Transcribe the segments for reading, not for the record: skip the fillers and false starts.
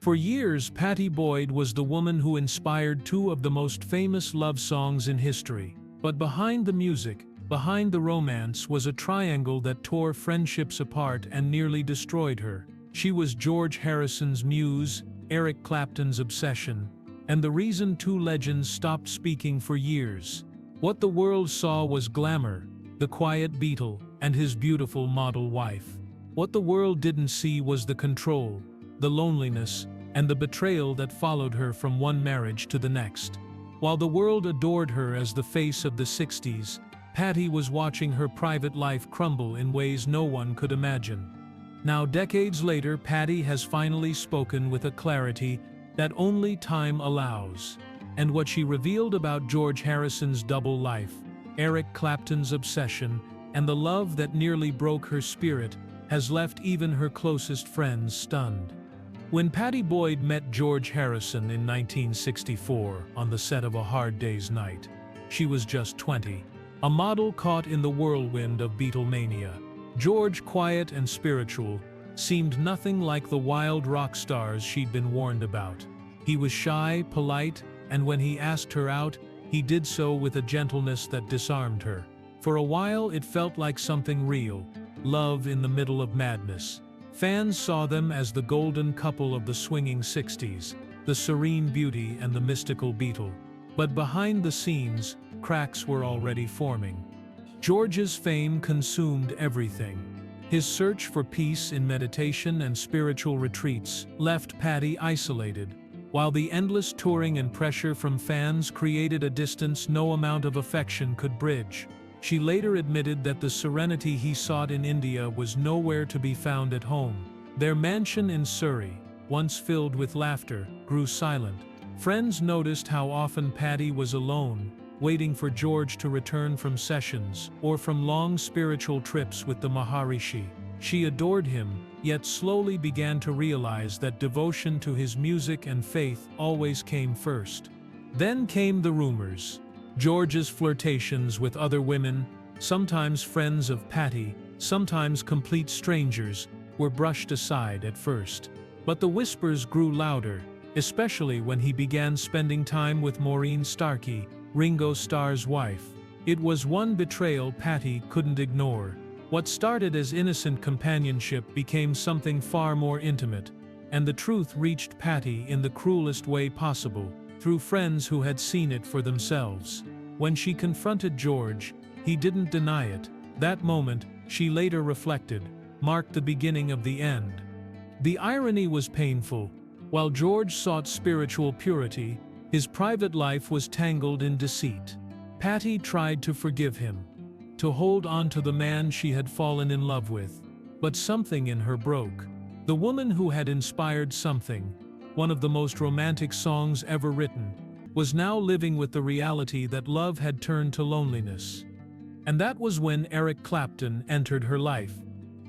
For years, Pattie Boyd was the woman who inspired two of the most famous love songs in history. But behind the music, behind the romance, was a triangle that tore friendships apart and nearly destroyed her. She was George Harrison's muse, Eric Clapton's obsession, and the reason two legends stopped speaking for years. What the world saw was glamour, the quiet Beatle, and his beautiful model wife. What the world didn't see was the control, the loneliness, and the betrayal that followed her from one marriage to the next. While the world adored her as the face of the 60s, Pattie was watching her private life crumble in ways no one could imagine. Now, decades later, Pattie has finally spoken with a clarity that only time allows. And what she revealed about George Harrison's double life, Eric Clapton's obsession, and the love that nearly broke her spirit has left even her closest friends stunned. When Pattie Boyd met George Harrison in 1964 on the set of A Hard Day's Night, she was just 20, a model caught in the whirlwind of Beatlemania. George, quiet and spiritual, seemed nothing like the wild rock stars she'd been warned about. He was shy, polite, and when he asked her out, he did so with a gentleness that disarmed her. For a while it felt like something real, love in the middle of madness. Fans saw them as the golden couple of the swinging 60s, the serene beauty and the mystical Beatle. But behind the scenes, cracks were already forming. George's fame consumed everything. His search for peace in meditation and spiritual retreats left Pattie isolated, while the endless touring and pressure from fans created a distance no amount of affection could bridge. She later admitted that the serenity he sought in India was nowhere to be found at home. Their mansion in Surrey, once filled with laughter, grew silent. Friends noticed how often Pattie was alone, waiting for George to return from sessions or from long spiritual trips with the Maharishi. She adored him, yet slowly began to realize that devotion to his music and faith always came first. Then came the rumors. George's flirtations with other women, sometimes friends of Pattie, sometimes complete strangers, were brushed aside at first. But the whispers grew louder, especially when he began spending time with Maureen Starkey, Ringo Starr's wife. It was one betrayal Pattie couldn't ignore. What started as innocent companionship became something far more intimate, and the truth reached Pattie in the cruelest way possible, through friends who had seen it for themselves. When she confronted George, he didn't deny it. That moment, she later reflected, marked the beginning of the end. The irony was painful. While George sought spiritual purity, his private life was tangled in deceit. Pattie tried to forgive him, to hold on to the man she had fallen in love with. But something in her broke. The woman who had inspired Something, one of the most romantic songs ever written, was now living with the reality that love had turned to loneliness. And that was when Eric Clapton entered her life,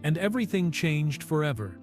and everything changed forever.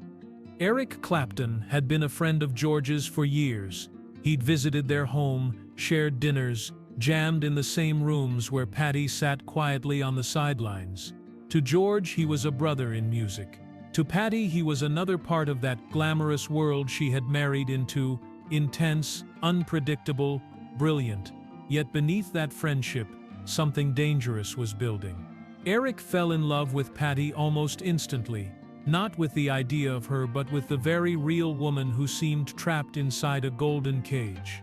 Eric Clapton had been a friend of George's for years. He'd visited their home, shared dinners, jammed in the same rooms where Pattie sat quietly on the sidelines. To George, he was a brother in music. To Pattie, he was another part of that glamorous world she had married into, intense, unpredictable, brilliant. Yet beneath that friendship, something dangerous was building. Eric fell in love with Pattie almost instantly, not with the idea of her but with the very real woman who seemed trapped inside a golden cage.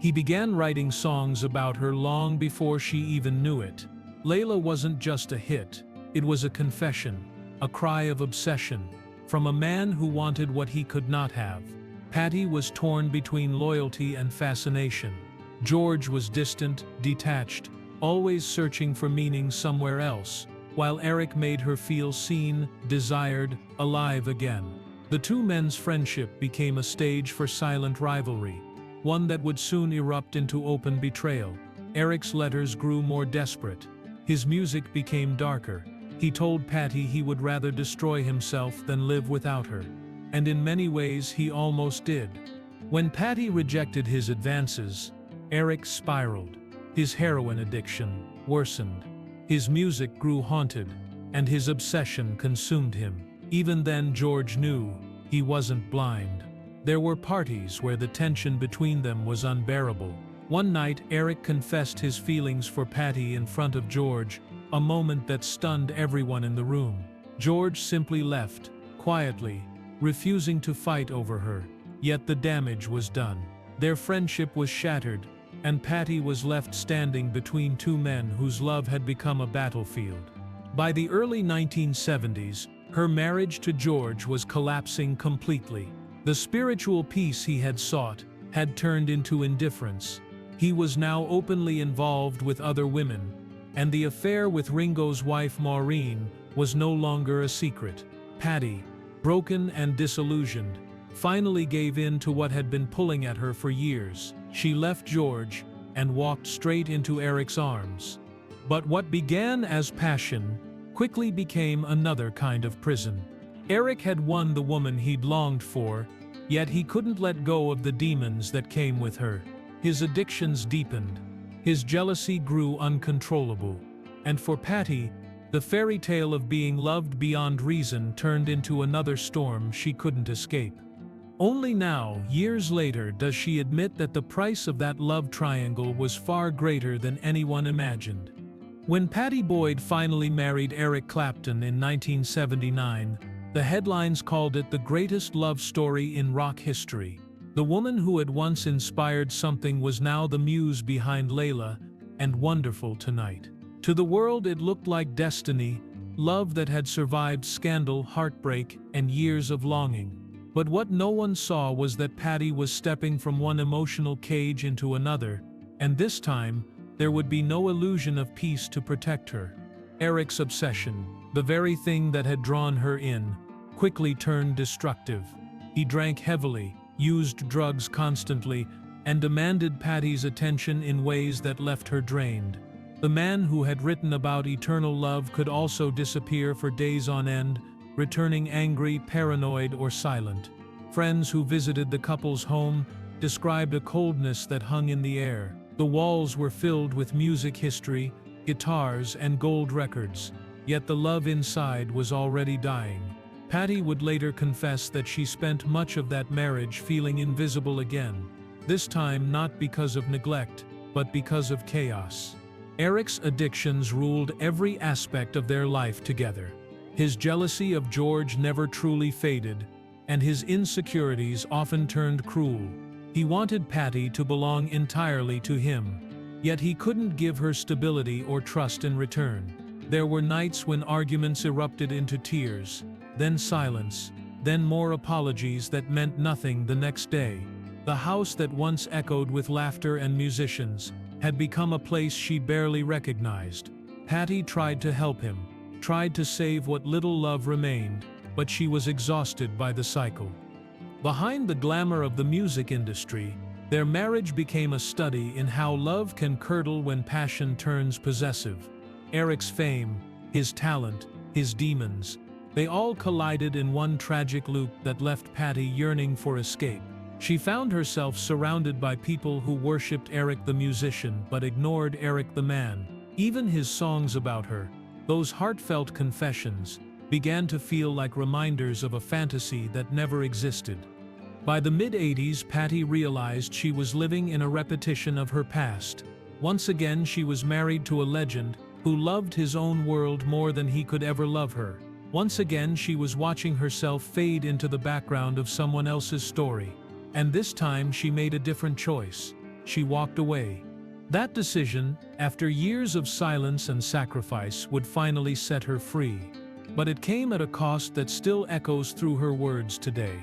He began writing songs about her long before she even knew it. Layla wasn't just a hit, it was a confession, a cry of obsession, from a man who wanted what he could not have. Pattie was torn between loyalty and fascination. George was distant, detached, always searching for meaning somewhere else, while Eric made her feel seen, desired, alive again. The two men's friendship became a stage for silent rivalry, one that would soon erupt into open betrayal. Eric's letters grew more desperate. His music became darker. He told Pattie he would rather destroy himself than live without her. And in many ways he almost did. When Pattie rejected his advances, Eric spiraled. His heroin addiction worsened. His music grew haunted, and his obsession consumed him. Even then George knew he wasn't blind. There were parties where the tension between them was unbearable. One night, Eric confessed his feelings for Pattie in front of George, a moment that stunned everyone in the room. George simply left, quietly, refusing to fight over her. Yet the damage was done. Their friendship was shattered, and Pattie was left standing between two men whose love had become a battlefield. By the early 1970s, her marriage to George was collapsing completely. The spiritual peace he had sought had turned into indifference. He was now openly involved with other women, and the affair with Ringo's wife Maureen was no longer a secret. Pattie, broken and disillusioned, finally gave in to what had been pulling at her for years. She left George and walked straight into Eric's arms. But what began as passion quickly became another kind of prison. Eric had won the woman he'd longed for, yet he couldn't let go of the demons that came with her. His addictions deepened, his jealousy grew uncontrollable, and for Pattie, the fairy tale of being loved beyond reason turned into another storm she couldn't escape. Only now, years later, does she admit that the price of that love triangle was far greater than anyone imagined. When Pattie Boyd finally married Eric Clapton in 1979, the headlines called it the greatest love story in rock history. The woman who had once inspired something was now the muse behind Layla and Wonderful Tonight. To the world it looked like destiny, love that had survived scandal, heartbreak, and years of longing. But what no one saw was that Pattie was stepping from one emotional cage into another, and this time, there would be no illusion of peace to protect her. Eric's obsession, the very thing that had drawn her in, quickly turned destructive. He drank heavily, used drugs constantly, and demanded Pattie's attention in ways that left her drained. The man who had written about eternal love could also disappear for days on end, returning angry, paranoid, or silent. Friends who visited the couple's home described a coldness that hung in the air. The walls were filled with music history, guitars, and gold records, yet the love inside was already dying. Pattie would later confess that she spent much of that marriage feeling invisible again, this time not because of neglect, but because of chaos. Eric's addictions ruled every aspect of their life together. His jealousy of George never truly faded, and his insecurities often turned cruel. He wanted Pattie to belong entirely to him, yet he couldn't give her stability or trust in return. There were nights when arguments erupted into tears, then silence, then more apologies that meant nothing the next day. The house that once echoed with laughter and musicians had become a place she barely recognized. Pattie tried to help him, tried to save what little love remained, but she was exhausted by the cycle. Behind the glamour of the music industry, their marriage became a study in how love can curdle when passion turns possessive. Eric's fame, his talent, his demons, they all collided in one tragic loop that left Pattie yearning for escape. She found herself surrounded by people who worshipped Eric the musician but ignored Eric the man. Even his songs about her, those heartfelt confessions, began to feel like reminders of a fantasy that never existed. By the mid-80s, Pattie realized she was living in a repetition of her past. Once again, she was married to a legend who loved his own world more than he could ever love her. Once again, she was watching herself fade into the background of someone else's story. And this time, she made a different choice. She walked away. That decision, after years of silence and sacrifice, would finally set her free. But it came at a cost that still echoes through her words today.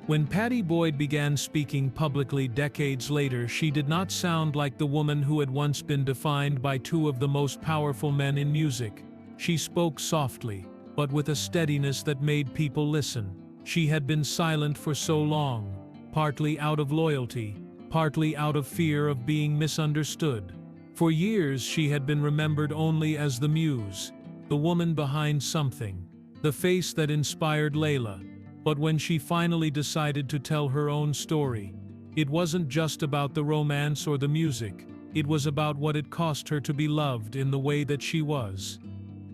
When Pattie Boyd began speaking publicly decades later, she did not sound like the woman who had once been defined by two of the most powerful men in music. She spoke softly, but with a steadiness that made people listen. She had been silent for so long, partly out of loyalty, partly out of fear of being misunderstood. For years she had been remembered only as the muse, the woman behind something, the face that inspired Layla. But when she finally decided to tell her own story, it wasn't just about the romance or the music, it was about what it cost her to be loved in the way that she was.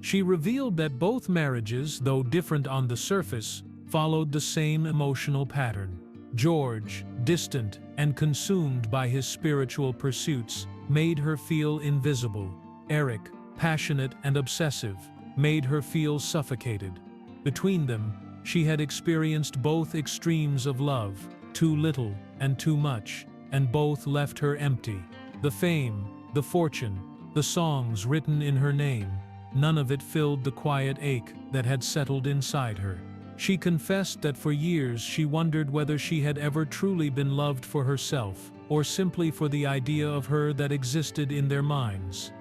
She revealed that both marriages, though different on the surface, followed the same emotional pattern. George, distant and consumed by his spiritual pursuits, made her feel invisible. Eric, passionate and obsessive, made her feel suffocated. Between them, she had experienced both extremes of love, too little and too much, and both left her empty. The fame, the fortune, the songs written in her name, none of it filled the quiet ache that had settled inside her. She confessed that for years she wondered whether she had ever truly been loved for herself, or simply for the idea of her that existed in their minds.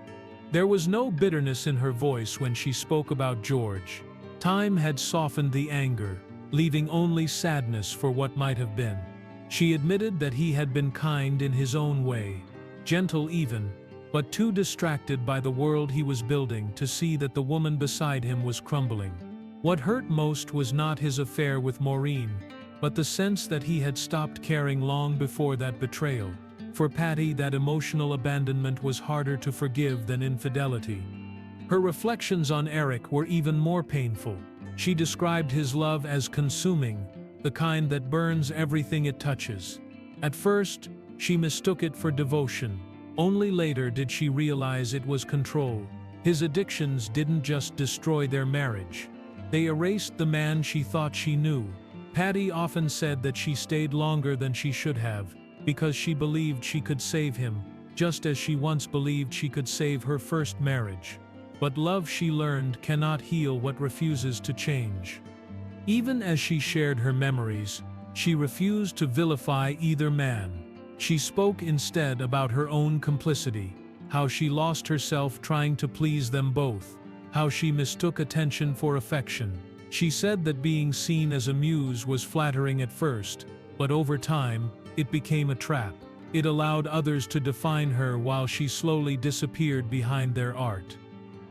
There was no bitterness in her voice when she spoke about George. Time had softened the anger, leaving only sadness for what might have been. She admitted that he had been kind in his own way, gentle even, but too distracted by the world he was building to see that the woman beside him was crumbling. What hurt most was not his affair with Maureen, but the sense that he had stopped caring long before that betrayal. For Pattie, that emotional abandonment was harder to forgive than infidelity. Her reflections on Eric were even more painful. She described his love as consuming, the kind that burns everything it touches. At first, she mistook it for devotion. Only later did she realize it was control. His addictions didn't just destroy their marriage. They erased the man she thought she knew. Pattie often said that she stayed longer than she should have, because she believed she could save him, just as she once believed she could save her first marriage. But love, she learned, cannot heal what refuses to change. Even as she shared her memories, she refused to vilify either man. She spoke instead about her own complicity, how she lost herself trying to please them both, how she mistook attention for affection. She said that being seen as a muse was flattering at first, but over time, it became a trap. It allowed others to define her while she slowly disappeared behind their art.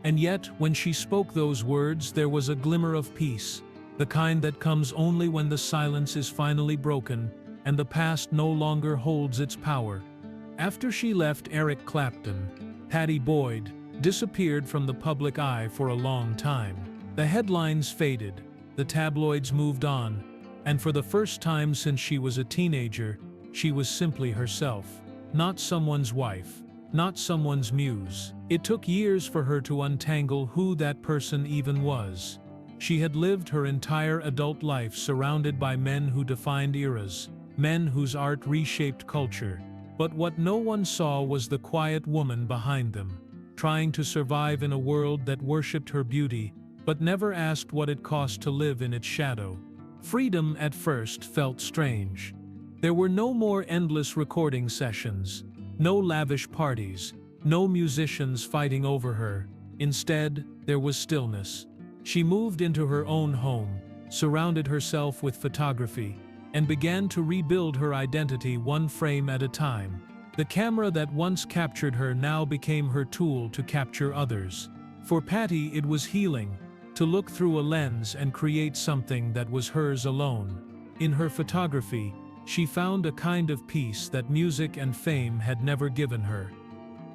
And yet, when she spoke those words, there was a glimmer of peace, the kind that comes only when the silence is finally broken and the past no longer holds its power. After she left Eric Clapton, Pattie Boyd disappeared from the public eye for a long time. The headlines faded, the tabloids moved on, and for the first time since she was a teenager, she was simply herself. Not someone's wife, not someone's muse. It took years for her to untangle who that person even was. She had lived her entire adult life surrounded by men who defined eras, men whose art reshaped culture. But what no one saw was the quiet woman behind them, trying to survive in a world that worshipped her beauty, but never asked what it cost to live in its shadow. Freedom at first felt strange. There were no more endless recording sessions, no lavish parties, no musicians fighting over her. Instead, there was stillness. She moved into her own home, surrounded herself with photography, and began to rebuild her identity one frame at a time. The camera that once captured her now became her tool to capture others. For Pattie, it was healing, to look through a lens and create something that was hers alone. In her photography, she found a kind of peace that music and fame had never given her.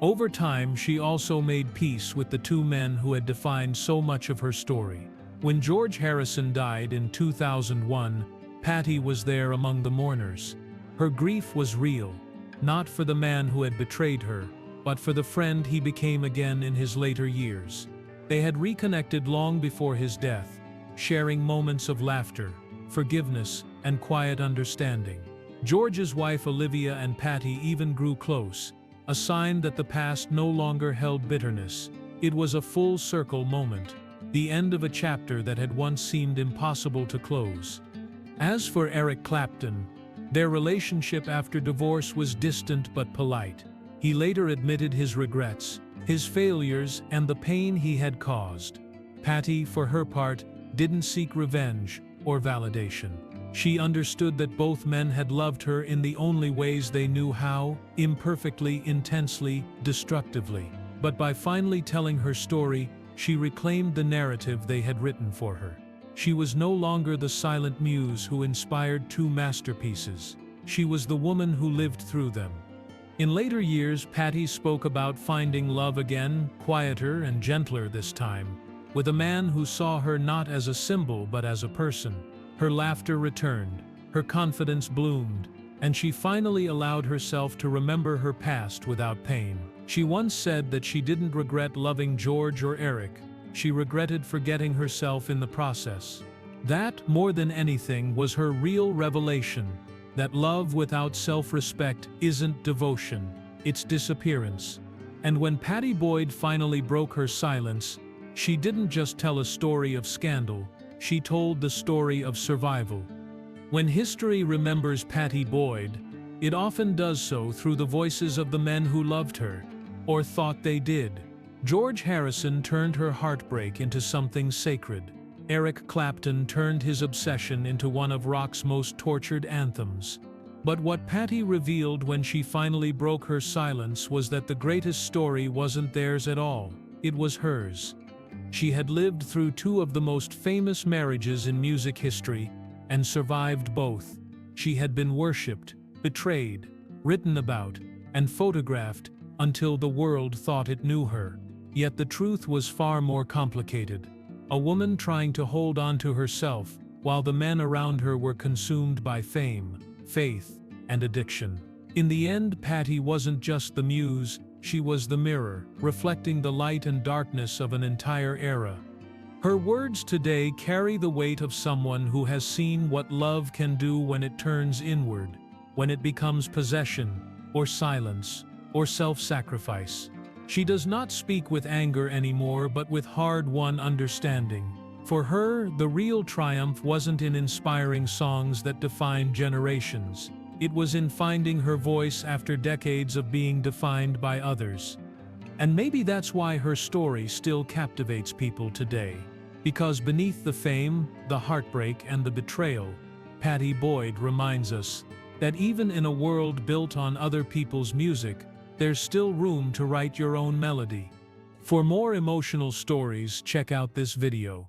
Over time, she also made peace with the two men who had defined so much of her story. When George Harrison died in 2001, Pattie was there among the mourners. Her grief was real, not for the man who had betrayed her, but for the friend he became again in his later years. They had reconnected long before his death, sharing moments of laughter, forgiveness, and quiet understanding. George's wife Olivia and Pattie even grew close, a sign that the past no longer held bitterness. It was a full circle moment, the end of a chapter that had once seemed impossible to close. As for Eric Clapton, their relationship after divorce was distant but polite. He later admitted his regrets, his failures, and the pain he had caused. Pattie, for her part, didn't seek revenge or validation. She understood that both men had loved her in the only ways they knew how, imperfectly, intensely, destructively. But by finally telling her story, she reclaimed the narrative they had written for her. She was no longer the silent muse who inspired two masterpieces. She was the woman who lived through them. In later years, Pattie spoke about finding love again, quieter and gentler this time, with a man who saw her not as a symbol but as a person. Her laughter returned, her confidence bloomed, and she finally allowed herself to remember her past without pain. She once said that she didn't regret loving George or Eric, she regretted forgetting herself in the process. That, more than anything, was her real revelation, that love without self-respect isn't devotion, it's disappearance. And when Pattie Boyd finally broke her silence, she didn't just tell a story of scandal, she told the story of survival. When history remembers Pattie Boyd, it often does so through the voices of the men who loved her, or thought they did. George Harrison turned her heartbreak into something sacred. Eric Clapton turned his obsession into one of rock's most tortured anthems. But what Pattie revealed when she finally broke her silence was that the greatest story wasn't theirs at all, it was hers. She had lived through two of the most famous marriages in music history, and survived both. She had been worshipped, betrayed, written about, and photographed until the world thought it knew her. Yet the truth was far more complicated. A woman trying to hold on to herself, while the men around her were consumed by fame, faith, and addiction. In the end, Pattie wasn't just the muse, she was the mirror, reflecting the light and darkness of an entire era. Her words today carry the weight of someone who has seen what love can do when it turns inward, when it becomes possession, or silence, or self-sacrifice. She does not speak with anger anymore, but with hard-won understanding. For her, the real triumph wasn't in inspiring songs that defined generations. It was in finding her voice after decades of being defined by others. And maybe that's why her story still captivates people today. Because beneath the fame, the heartbreak, and the betrayal, Pattie Boyd reminds us that even in a world built on other people's music, there's still room to write your own melody. For more emotional stories, check out this video.